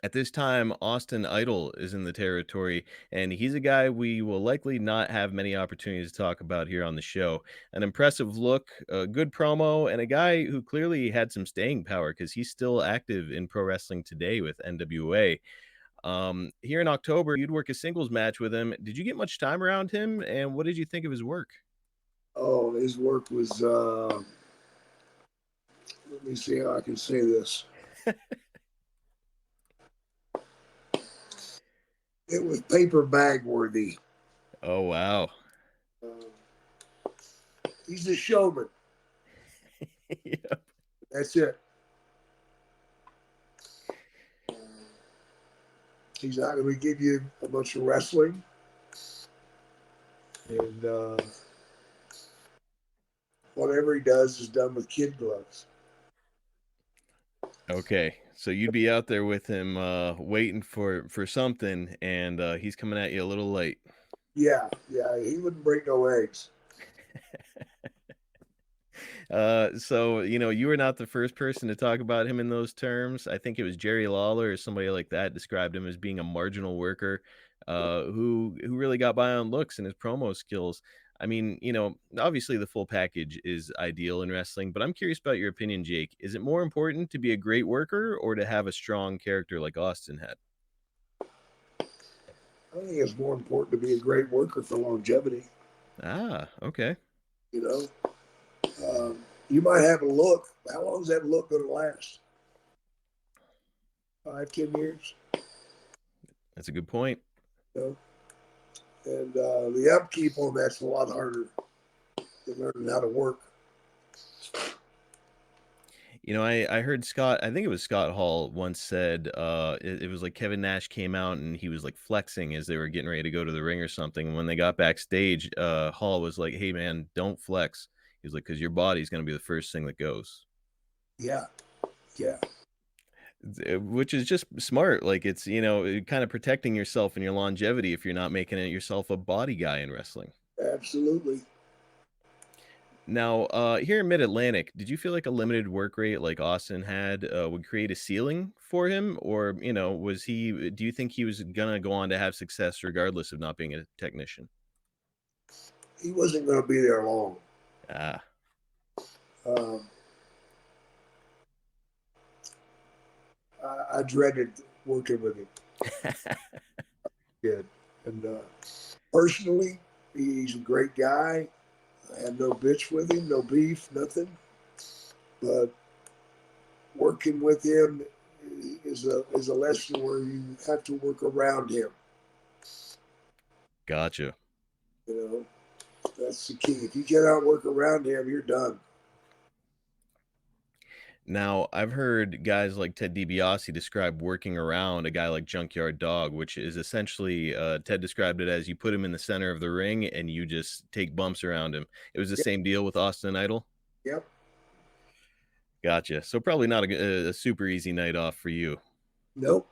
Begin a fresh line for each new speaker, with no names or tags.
At this time, Austin Idol is in the territory, and he's a guy we will likely not have many opportunities to talk about here on the show. An impressive look, a good promo, and a guy who clearly had some staying power because he's still active in pro wrestling today with NWA. Here in October, you'd work a singles match with him. Did you get much time around him, and what did you think of his work?
Oh, his work was, let me see how I can say this. It was paper bag worthy.
Oh, wow.
Uh, he's a showman.
Yep.
That's it. He's not going to give you a bunch of wrestling. And whatever he does is done with kid gloves.
Okay, so you'd be out there with him, waiting for something, and he's coming at you a little late.
Yeah, he wouldn't break no eggs.
So you were not the first person to talk about him in those terms. I think it was Jerry Lawler or somebody like that described him as being a marginal worker, who really got by on looks and his promo skills. I mean, obviously the full package is ideal in wrestling, but I'm curious about your opinion, Jake. Is it more important to be a great worker or to have a strong character like Austin had?
I think it's more important to be a great worker for longevity.
Ah, okay.
You you might have a look. How long is that look going to last? 5, 10 years?
That's a good point.
You know? And the upkeep on that's a lot harder than learning how to work.
I heard Scott, I think it was Scott Hall once said it was like Kevin Nash came out and he was like flexing as they were getting ready to go to the ring or something. And when they got backstage, Hall was like, "Hey man, don't flex." He was like, "Because your body's going to be the first thing that goes."
Yeah, yeah.
Which is just smart. Like it's, kind of protecting yourself and your longevity if you're not making it yourself a body guy in wrestling.
Absolutely.
Now, here in Mid-Atlantic, did you feel like a limited work rate like Austin had would create a ceiling for him, or was he? Do you think he was gonna go on to have success regardless of not being a technician?
He wasn't going to be there long.
Ah,
Um, I dreaded working with him. Good. And personally, he's a great guy. I had no bitch with him, no beef, nothing. But working with him is a lesson where you have to work around him.
gotcha.
You know, that's the key. If you cannot work around him, you're done.
Now, I've heard guys like Ted DiBiase describe working around a guy like Junkyard Dog, which is essentially Ted described it as you put him in the center of the ring and you just take bumps around him. It was the
Yep.
same deal with Austin Idol.
Yep.
Gotcha. So probably not a super easy night off for you.
Nope.